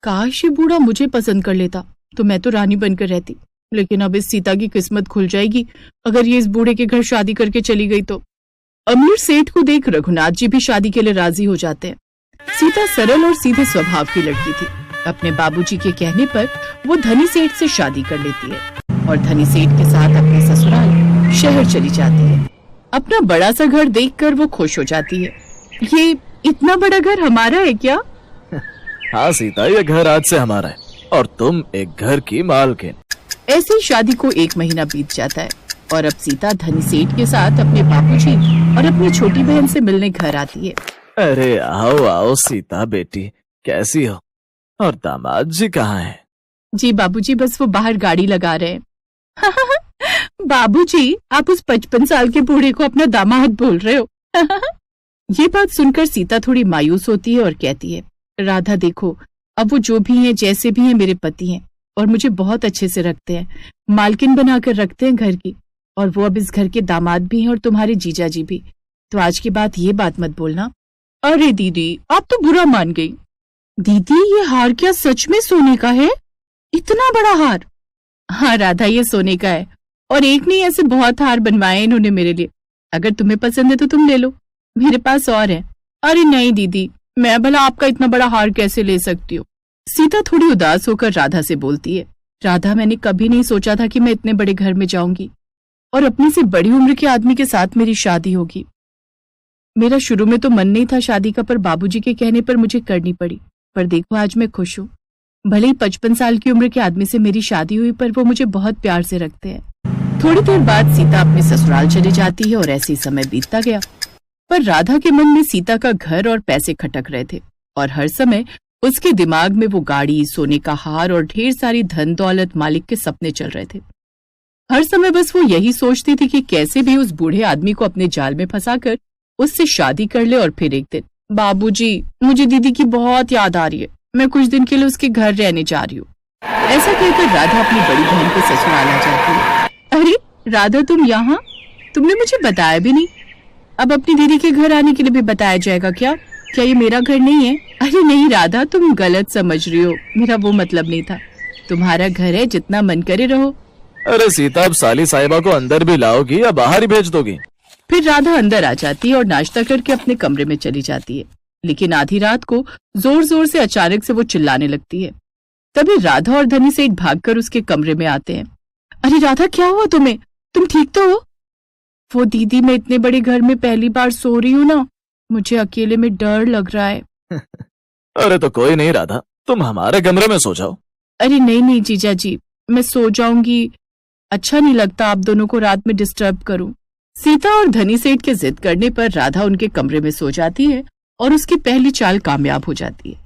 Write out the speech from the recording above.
काश ये बूढ़ा मुझे पसंद कर लेता तो मैं तो रानी बनकर रहती, लेकिन अब इस सीता की किस्मत खुल जाएगी अगर ये इस बूढ़े के घर शादी करके चली गई तो। अमीर सेठ को देख रघुनाथ जी भी शादी के लिए राजी हो जाते हैं। सीता सरल और सीधे स्वभाव की लड़की थी। अपने बाबूजी के कहने पर वो धनी सेठ से शादी कर लेती है और धनी सेठ के साथ अपने ससुराल शहर चली जाती है। अपना बड़ा सा घर देखकर वो खुश हो जाती है। ये इतना बड़ा घर हमारा है क्या? हाँ सीता, ये घर आज से हमारा है और तुम एक घर की मालकिन। ऐसी शादी को 1 महीना बीत जाता है और अब सीता धनी सेठ के साथ अपने बाबूजी और अपनी छोटी बहन से मिलने घर आती है। अरे आओ आओ सीता बेटी, कैसी हो? और दामाद जी कहाँ हैं? जी बाबूजी, बस वो बाहर गाड़ी लगा रहे हैं। बाबूजी, आप उस 55 साल के बूढ़े को अपना दामाद बोल रहे हो? ये बात सुनकर सीता थोड़ी मायूस होती है और कहती है, राधा देखो, अब वो जो भी हैं जैसे भी हैं मेरे पति हैं और मुझे बहुत अच्छे से रखते हैं, मालकिन बनाकर रखते हैं घर की, और वो अब इस घर के दामाद भी हैं और तुम्हारे जीजा जी भी, तो आज के बाद ये बात मत बोलना। अरे दीदी, आप तो बुरा मान गई। दीदी, ये हार क्या सच में सोने का है? इतना बड़ा हार? हाँ राधा, ये सोने का है और एक नहीं, ऐसे बहुत हार बनवाए इन्होंने मेरे लिए। अगर तुम्हें पसंद है तो तुम ले लो, मेरे पास और है। अरे नहीं दीदी, मैं भला आपका इतना बड़ा हार कैसे ले सकती हूँ? सीता थोड़ी उदास होकर राधा से बोलती है, राधा, मैंने कभी नहीं सोचा था कि मैं इतने बड़े घर में जाऊंगी और अपने से बड़ी उम्र के आदमी के साथ मेरी शादी होगी। मेरा शुरू में तो मन नहीं था शादी का, पर बाबूजी के कहने पर मुझे करनी पड़ी। पर देखो, आज मैं खुश हूँ। भले ही 55 साल की उम्र के आदमी से मेरी शादी हुई, पर वो मुझे बहुत प्यार से रखते हैं। थोड़ी देर बाद सीता अपने ससुराल चली जाती है और ऐसे ही समय बीतता गया। पर राधा के मन में सीता का घर और पैसे खटक रहे थे और हर समय उसके दिमाग में वो गाड़ी, सोने का हार और ढेर सारी धन दौलत मालिक के सपने चल रहे थे। हर समय बस वो यही सोचती थी कि कैसे भी उस बूढ़े आदमी को अपने जाल में फंसाकर उससे शादी कर ले और फिर एक दिन, बाबूजी, मुझे दीदी की बहुत याद आ रही है, मैं कुछ दिन के लिए उसके घर रहने जा रही हूँ। ऐसा कहकर राधा अपनी बड़ी बहन के ससुराल आ जाती है। अरे राधा, तुम यहाँ? तुमने मुझे बताया भी नहीं। अब अपनी दीदी के घर आने के लिए भी बताया जाएगा क्या? क्या ये मेरा घर नहीं है? अरे नहीं राधा, तुम गलत समझ रही हो, मेरा वो मतलब नहीं था। तुम्हारा घर है, जितना मन करे रहो। अरे सीता, अब साली साहिबा को अंदर भी लाओगी या बाहर ही भेज दोगी? फिर राधा अंदर आ जाती है और नाश्ता करके अपने कमरे में चली जाती है। लेकिन आधी रात को जोर जोर से अचानक से वो चिल्लाने लगती है। तभी राधा और धनी सेठ भागकर उसके कमरे में आते हैं। अरे राधा, क्या हुआ तुम्हें? तुम ठीक तो हो? वो दीदी, मैं इतने बड़े घर में पहली बार सो रही हूँ ना, मुझे अकेले में डर लग रहा है। अरे तो कोई नहीं राधा, तुम हमारे कमरे में सो जाओ। अरे नहीं नहीं जीजा जी, मैं सो जाऊंगी, अच्छा नहीं लगता आप दोनों को रात में डिस्टर्ब करूं। सीता और धनी सेठ के जिद करने पर राधा उनके कमरे में सो जाती है और उसकी पहली चाल कामयाब हो जाती है।